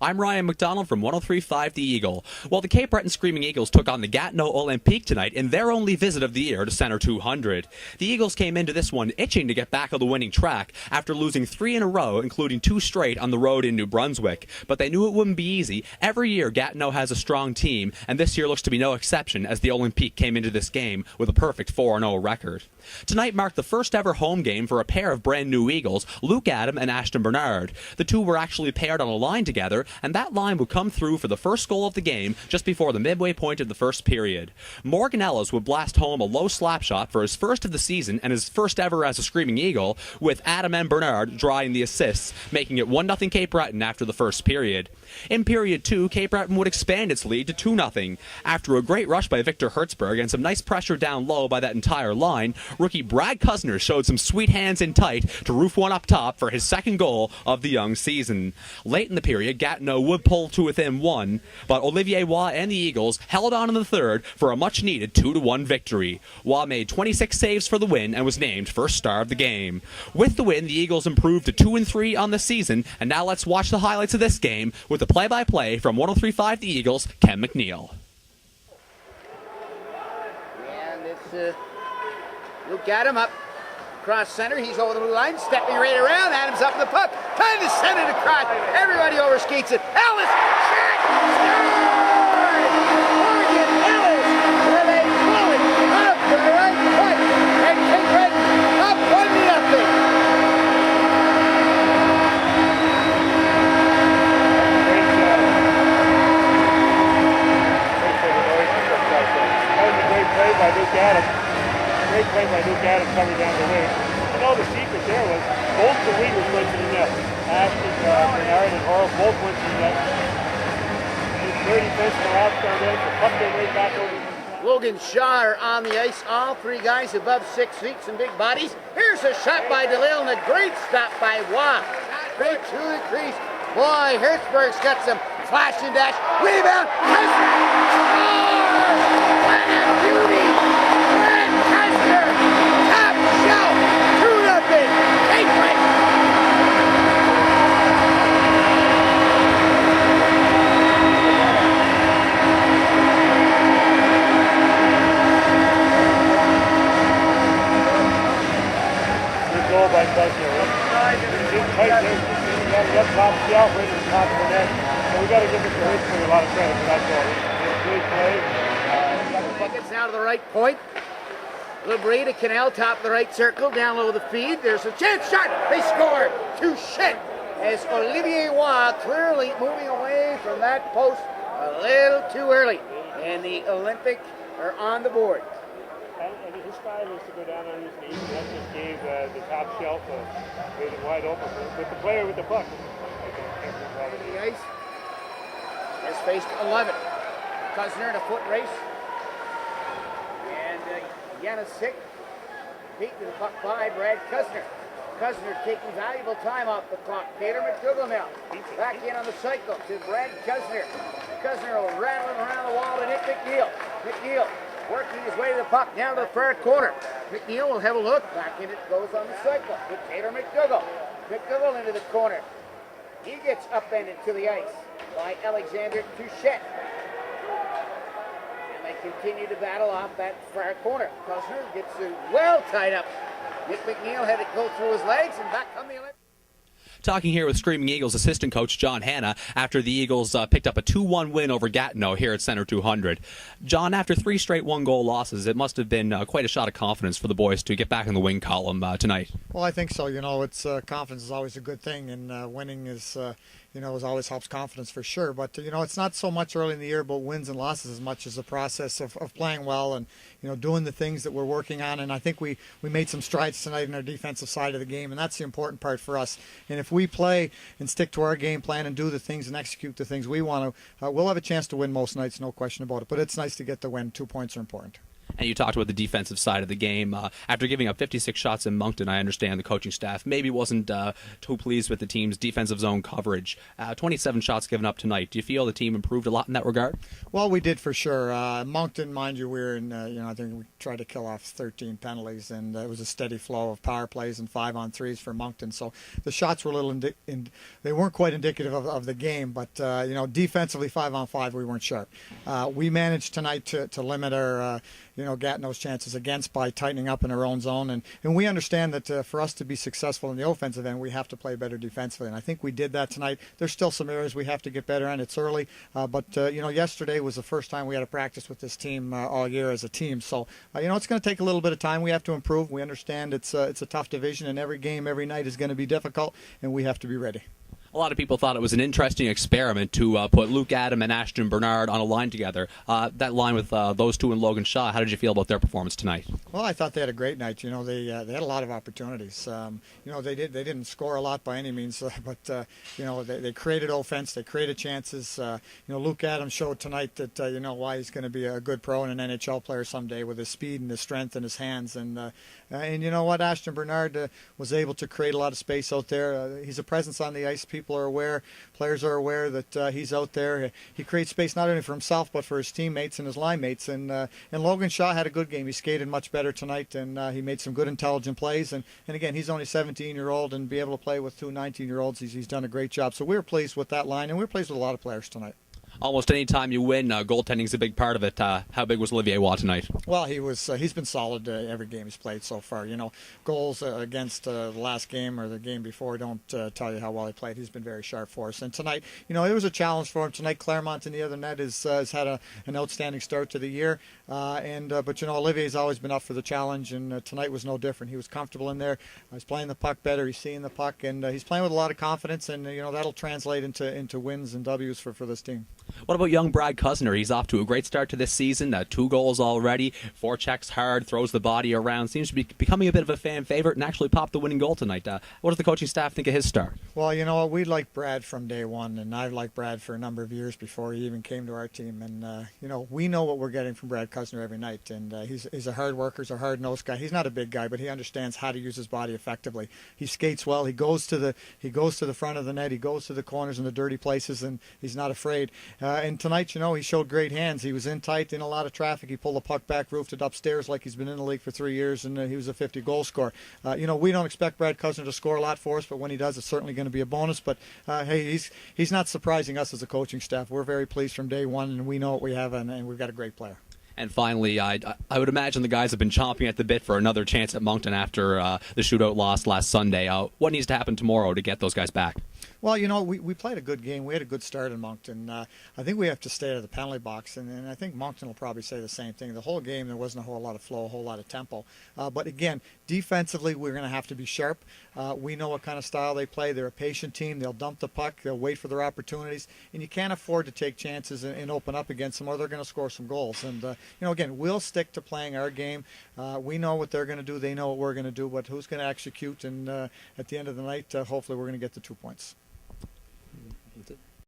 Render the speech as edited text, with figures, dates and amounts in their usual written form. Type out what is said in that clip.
I'm Ryan McDonald from 103.5 The Eagle. Well, the Cape Breton Screaming Eagles took on the Gatineau Olympique tonight in their only visit of the year to Centre 200. The Eagles came into this one itching to get back on the winning track after losing 3 in a row, including 2 straight on the road in New Brunswick. But they knew it wouldn't be easy. Every year, Gatineau has a strong team, and this year looks to be no exception as the Olympique came into this game with a perfect 4-0 record. Tonight marked the first ever home game for a pair of brand new Eagles, Luke Adam and Ashton Bernard. The two were actually paired on a line together, and that line would come through for the first goal of the game just before the midway point of the first period. Morgan Ellis would blast home a low slap shot for his first of the season and his first ever as a Screaming Eagle, with Adam and Bernard drawing the assists, making it 1-0 Cape Breton after the first period. In period 2, Cape Breton would expand its lead to 2-0. After a great rush by Victor Hertzberg and some nice pressure down low by that entire line, rookie Brad Kusner showed some sweet hands in tight to roof one up top for his second goal of the young season. Late in the period, Gatineau would pull to within 1, but Olivier Waugh and the Eagles held on in the third for a much-needed 2-1 victory. Waugh made 26 saves for the win and was named first star of the game. With the win, the Eagles improved to 2-3 on the season, and now let's watch the highlights of this game with the play-by-play from 103.5 The Eagles, Ken McNeil. And it's Luke Adam up across center. He's over the blue line, stepping right around. Adams up in the puck. Time to send it across. Everybody overskates it. Ellis, shot, scored! Morgan Ellis with a bullet up the right point. And Cape Breton up 1-0. By Luke Adams. Great play by Luke Adams coming down the wing. You know, the secret there was both the wingers went to the net. Ashton, Bernard, and Horrell both went to the net. The 30 defensemen outside in, the puck came right back over. Logan Shaw are on the ice. All 3 guys above 6 feet, some big bodies. Here's a shot by DeLille and a great stop by Waugh. Great to the crease. Boy, Hertzberg's got some flash and dash. Rebound. What a beauty! Brad Kusner, top shelf, 2-0, Cape Breton. Good goal by Kusner. He's tight there. He got it up top shelf, right at the top of the net. So we got to give Mr. Hertzberg a lot of credit for that goal. It's a great play. Puck gets down to the right point. Labrie to Canal, top of the right circle, down low the feed. There's a chance shot. They score. Touché. As Olivier Waugh clearly moving away from that post a little too early. And the Olympic are on the board. And his style is to go down on his knees, and that just gave the top shelf made it wide open with the player with the puck. The ice has faced 11. Kusner in a foot race. And Yanisik beaten the puck by Brad Kusner. Kusner taking valuable time off the clock. Peter McDougall now back in on the cycle to Brad Kusner. Kusner will rattle him around the wall to Nick McNeil. McNeil working his way to the puck down to the far corner. McNeil will have a look. Back in it goes on the cycle with Peter McDougall. McDougall into the corner. He gets upended to the ice by Alexander Touchette. And they continue to battle off that far corner. Kusner gets well tied up. Nick McNeil had it go through his legs, and back come the Olympics. Talking here with Screaming Eagles assistant coach John Hanna after the Eagles picked up a 2-1 win over Gatineau here at Centre 200. John, after 3 straight one-goal losses, it must have been quite a shot of confidence for the boys to get back in the win column tonight. Well, I think so. You know, it's confidence is always a good thing, and winning is always helps confidence for sure. But it's not so much early in the year about wins and losses as much as the process of playing well and doing the things that we're working on. And I think we made some strides tonight in our defensive side of the game, and that's the important part for us. And if we play and stick to our game plan and do the things and execute the things we want to, we'll have a chance to win most nights, no question about it. But it's nice to get the win. 2 points are important. And you talked about the defensive side of the game. After giving up 56 shots in Moncton, I understand the coaching staff maybe wasn't too pleased with the team's defensive zone coverage. 27 shots given up tonight. Do you feel the team improved a lot in that regard? Well, we did for sure. Moncton, mind you, we were in, I think we tried to kill off 13 penalties, and it was a steady flow of power plays and 5-on-3s for Moncton. So the shots were a little, they weren't quite indicative of the game, but, defensively 5-on-5, we weren't sharp. We managed tonight to limit our, Gatineau's chances against by tightening up in our own zone. And we understand that for us to be successful in the offensive end, we have to play better defensively. And I think we did that tonight. There's still some areas we have to get better on. It's early. But yesterday was the first time we had a practice with this team all year as a team. So, it's going to take a little bit of time. We have to improve. We understand it's a tough division, and every game, every night is going to be difficult, and we have to be ready. A lot of people thought it was an interesting experiment to put Luke Adam and Ashton Bernard on a line together. That line with those two and Logan Shaw, how did you feel about their performance tonight? Well, I thought they had a great night. They had a lot of opportunities. They didn't score a lot by any means, but they created offense. They created chances. Luke Adams showed tonight that why he's going to be a good pro and an NHL player someday with his speed and his strength and his hands. And you know what, Ashton Bernard was able to create a lot of space out there. He's a presence on the ice. People are aware, players are aware that he's out there. He creates space not only for himself but for his teammates and his line mates. And Logan Shaw had a good game. He skated much better tonight, and he made some good intelligent plays. And again, he's only 17-year-old, and be able to play with two 19-year-olds, he's done a great job. So we were pleased with that line, and we were pleased with a lot of players tonight. Almost any time you win, goaltending's a big part of it. How big was Olivier Waugh tonight? Well, he's been solid every game he's played so far. Goals against the last game or the game before don't tell you how well he played. He's been very sharp for us. And tonight, it was a challenge for him. Tonight, Claremont in the other net has had an outstanding start to the year. But Olivier's always been up for the challenge, and tonight was no different. He was comfortable in there. He's playing the puck better. He's seeing the puck, and he's playing with a lot of confidence. And that'll translate into wins and W's for this team. What about young Brad Cuzner? He's off to a great start to this season. 2 goals already. 4 checks hard. Throws the body around. Seems to be becoming a bit of a fan favorite and actually popped the winning goal tonight. What does the coaching staff think of his start? Well, you know what? We liked Brad from day one, and I've liked Brad for a number of years before he even came to our team. And, we know what we're getting from Brad Cuzner every night. And he's a hard worker. He's a hard-nosed guy. He's not a big guy, but he understands how to use his body effectively. He skates well. He goes to the front of the net. He goes to the corners and the dirty places, and he's not afraid. And tonight, he showed great hands. He was in tight, in a lot of traffic. He pulled the puck back, roofed it upstairs like he's been in the league for 3 years, and he was a 50-goal scorer. We don't expect Brad Cuzner to score a lot for us, but when he does, it's certainly going to be a bonus. But, hey, he's not surprising us as a coaching staff. We're very pleased from day one, and we know what we have, and we've got a great player. And finally, I would imagine the guys have been chomping at the bit for another chance at Moncton after the shootout loss last Sunday. What needs to happen tomorrow to get those guys back? Well, we played a good game. We had a good start in Moncton. I think we have to stay out of the penalty box, and I think Moncton will probably say the same thing. The whole game, there wasn't a whole lot of flow, a whole lot of tempo. But again, defensively, we're going to have to be sharp. We know what kind of style they play. They're a patient team. They'll dump the puck. They'll wait for their opportunities. And you can't afford to take chances and open up against them, or they're going to score some goals. And, again, we'll stick to playing our game. We know what they're going to do. They know what we're going to do. But who's going to execute? And at the end of the night, hopefully we're going to get the 2 points. That's it.